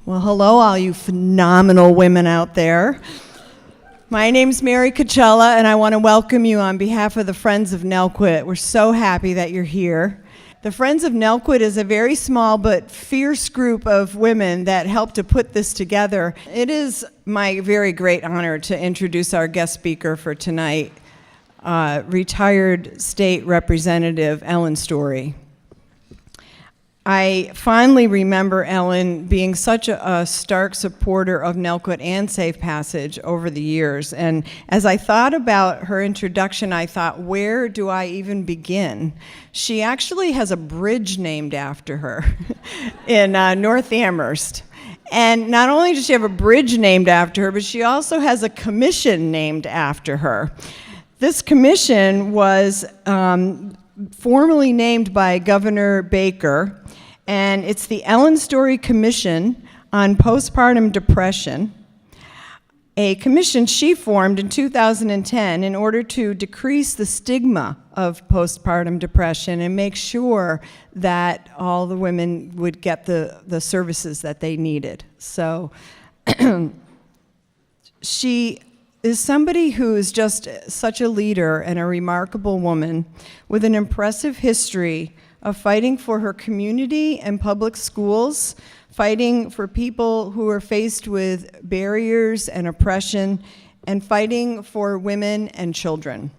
Well, hello, all you phenomenal women out there. My name's Mary Coachella, and I want to welcome you on behalf of the Friends of Nelquit. We're so happy that you're here. The Friends of Nelquit is a very small but fierce group of women that helped to put this together. It is my very great honor to introduce our guest speaker for tonight, retired state representative Ellen Story. I fondly remember Ellen being such a stark supporter of Nelquit and Safe Passage over the years. And as I thought about her introduction, I thought, where do I even begin? She actually has a bridge named after her in North Amherst. And not only does she have a bridge named after her, but she also has a commission named after her. This commission was formally named by Governor Baker, and it's the Ellen Story Commission on Postpartum Depression, a commission she formed in 2010 in order to decrease the stigma of postpartum depression and make sure that all the women would get the services that they needed. So she is somebody who is just such a leader and a remarkable woman with an impressive history of fighting for her community and public schools, fighting for people who are faced with barriers and oppression, and fighting for women and children.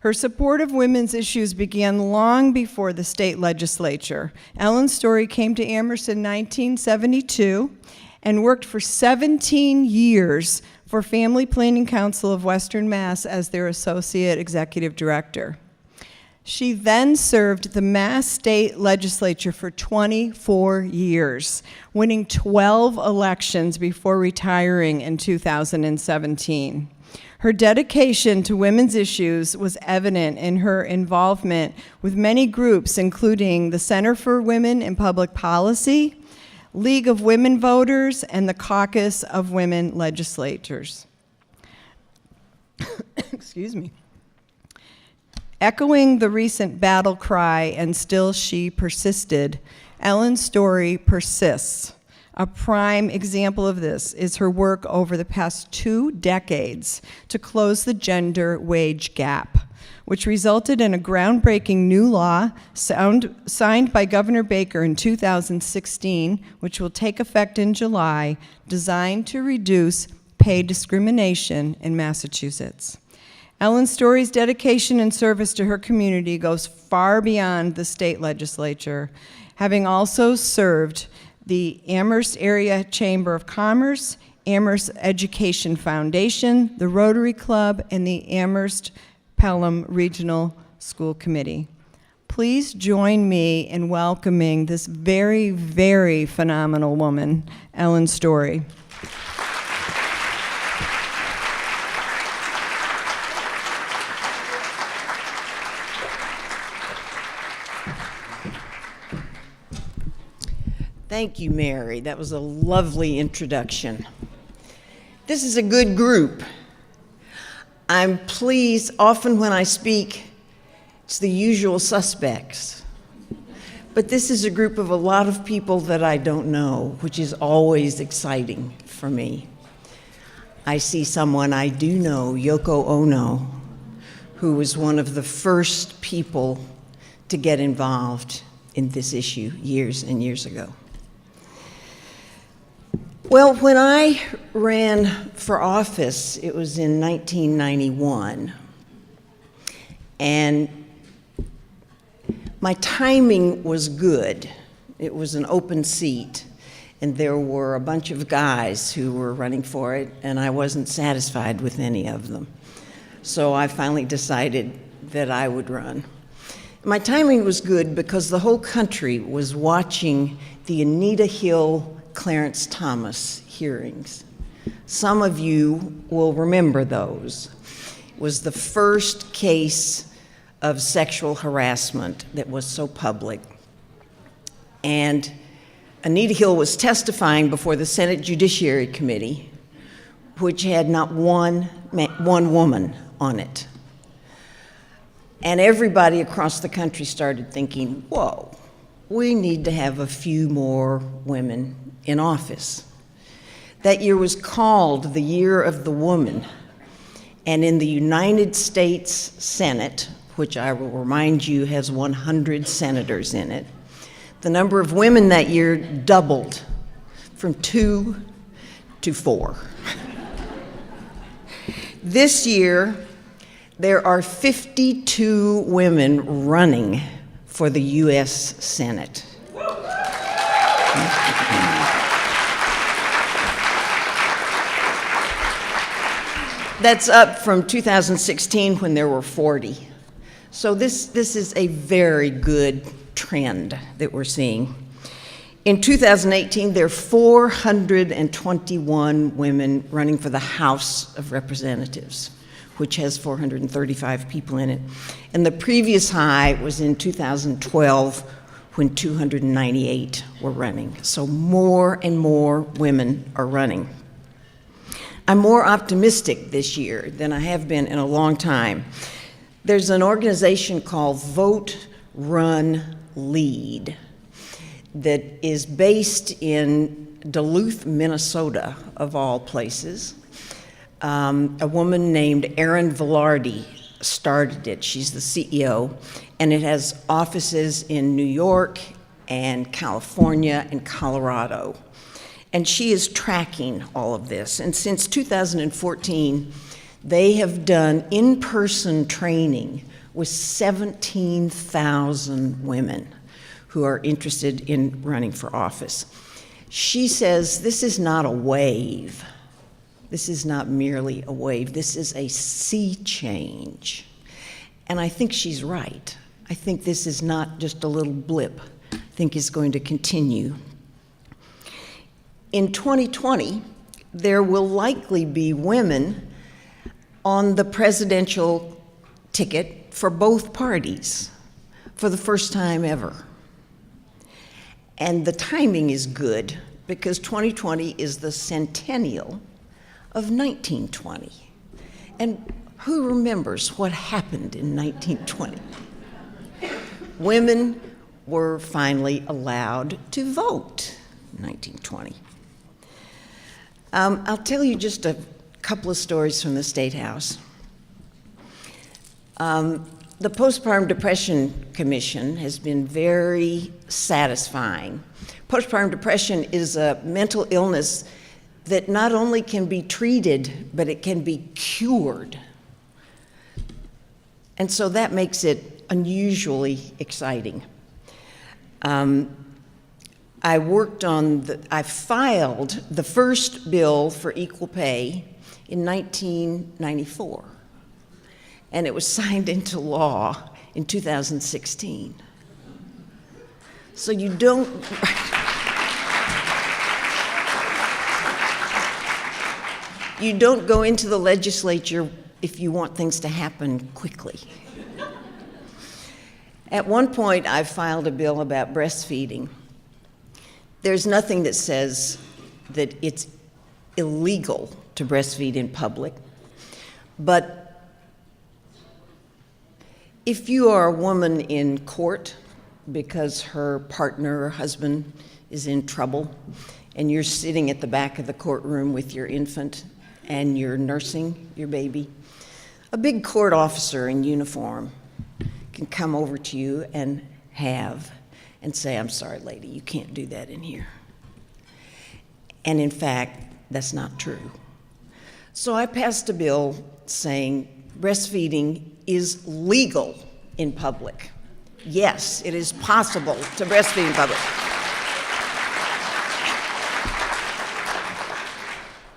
Her support of women's issues began long before the state legislature. Ellen Story came to Amherst in 1972 and worked for 17 years for Family Planning Council of Western Mass as their associate executive director. She then served the Mass State Legislature for 24 years, winning 12 elections before retiring in 2017. Her dedication to women's issues was evident in her involvement with many groups, including the Center for Women in Public Policy, League of Women Voters, and the Caucus of Women Legislators. Excuse me. Echoing the recent battle cry, "And still she persisted," Ellen Story persists. A prime example of this is her work over the past 2 decades to close the gender wage gap, which resulted in a groundbreaking new law signed by Governor Baker in 2016, which will take effect in July, designed to reduce pay discrimination in Massachusetts. Ellen Story's dedication and service to her community goes far beyond the state legislature, having also served the Amherst Area Chamber of Commerce, Amherst Education Foundation, the Rotary Club, and the Amherst Pelham Regional School Committee. Please join me in welcoming this very, very phenomenal woman, Ellen Story. Thank you, Mary. That was a lovely introduction. This is a good group. I'm pleased, often when I speak, it's the usual suspects. But this is a group of a lot of people that I don't know, which is always exciting for me. I see someone I do know, Yoko Ono, who was one of the first people to get involved in this issue years and years ago. Well, when I ran for office, it was in 1991, and my timing was good. It was an open seat, and there were a bunch of guys who were running for it, and I wasn't satisfied with any of them. So I finally decided that I would run. My timing was good because the whole country was watching the Anita Hill Clarence Thomas hearings. Some of you will remember those. It was the first case of sexual harassment that was so public. And Anita Hill was testifying before the Senate Judiciary Committee, which had not one woman on it. And everybody across the country started thinking, whoa, we need to have a few more women in office. That year was called the Year of the Woman, and in the United States Senate, which I will remind you has 100 senators in it, the number of women that year doubled from 2 to 4. This year, there are 52 women running for the U.S. Senate. That's up from 2016 when there were 40. So this is a very good trend that we're seeing. In 2018, there are 421 women running for the House of Representatives, which has 435 people in it. And the previous high was in 2012 when 298 were running. So more and more women are running. I'm more optimistic this year than I have been in a long time. There's an organization called Vote, Run, Lead that is based in Duluth, Minnesota, of all places. A woman named Erin Velarde started it. She's the CEO, and it has offices in New York and California and Colorado. And she is tracking all of this. And since 2014, they have done in-person training with 17,000 women who are interested in running for office. She says this is not a wave. This is not merely a wave. This is a sea change. And I think she's right. I think this is not just a little blip. I think it's going to continue. In 2020, there will likely be women on the presidential ticket for both parties for the first time ever. And the timing is good because 2020 is the centennial of 1920. And who remembers what happened in 1920? Women were finally allowed to vote in 1920. I'll tell you just a couple of stories from the State House. The Postpartum Depression Commission has been very satisfying. Postpartum depression is a mental illness that not only can be treated, but it can be cured. And so that makes it unusually exciting. I filed the first bill for equal pay in 1994, and it was signed into law in 2016. So you don't go into the legislature if you want things to happen quickly. At one point, I filed a bill about breastfeeding. There's nothing that says that it's illegal to breastfeed in public, but if you are a woman in court because her partner or husband is in trouble and you're sitting at the back of the courtroom with your infant and you're nursing your baby, a big court officer in uniform can come over to you and say, "I'm sorry, lady, you can't do that in here." And in fact, that's not true. So I passed a bill saying breastfeeding is legal in public. Yes, it is possible to breastfeed in public.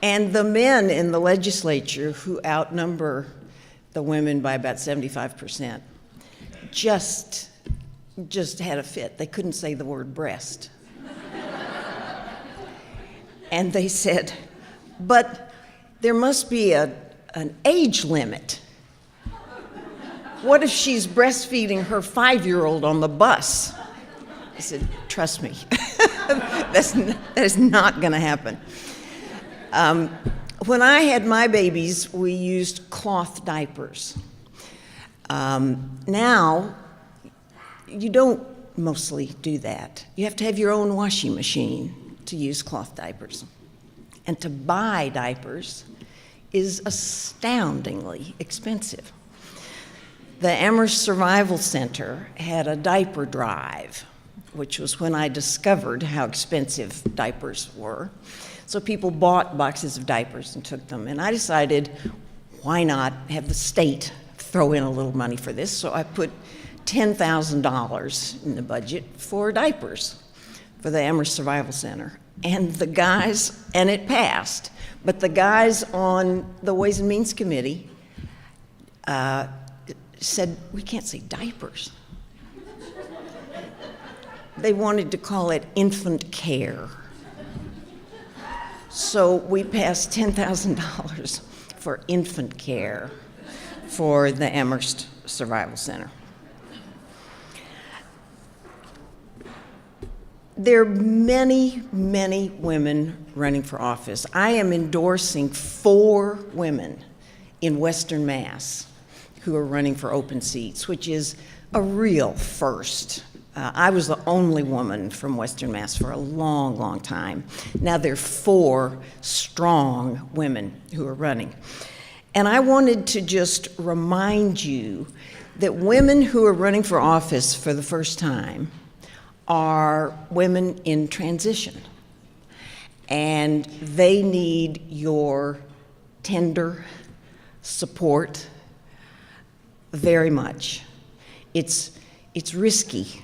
And the men in the legislature, who outnumber the women by about 75%, just had a fit. They couldn't say the word breast. And they said, "But there must be an age limit. What if she's breastfeeding her 5-year-old on the bus?" I said, "Trust me, that is not going to happen." When I had my babies, we used cloth diapers. Now, you don't mostly do that. You have to have your own washing machine to use cloth diapers. And to buy diapers is astoundingly expensive. The Amherst Survival Center had a diaper drive, which was when I discovered how expensive diapers were. So people bought boxes of diapers and took them. And I decided, why not have the state throw in a little money for this? So I put $10,000 in the budget for diapers for the Amherst Survival Center. And the guys, and it passed, but the guys on the Ways and Means Committee said, we can't say diapers. They wanted to call it infant care. So we passed $10,000 for infant care for the Amherst Survival Center. There are many, many women running for office. I am endorsing 4 women in Western Mass who are running for open seats, which is a real first. I was the only woman from Western Mass for a long, long time. Now there are 4 strong women who are running. And I wanted to just remind you that women who are running for office for the first time are women in transition. And they need your tender support very much. It's risky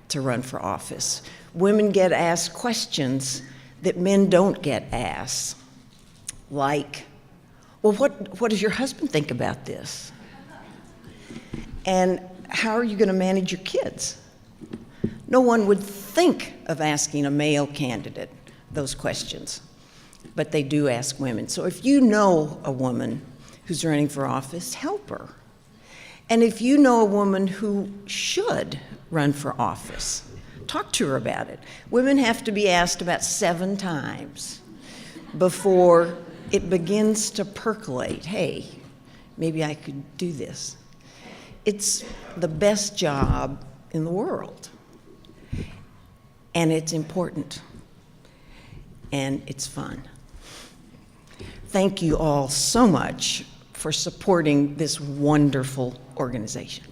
to run for office. Women get asked questions that men don't get asked, like, well, what does your husband think about this? And how are you going to manage your kids? No one would think of asking a male candidate those questions, but they do ask women. So if you know a woman who's running for office, help her. And if you know a woman who should run for office, talk to her about it. Women have to be asked about 7 times before it begins to percolate. Hey, maybe I could do this. It's the best job in the world. And it's important. And it's fun. Thank you all so much for supporting this wonderful organization.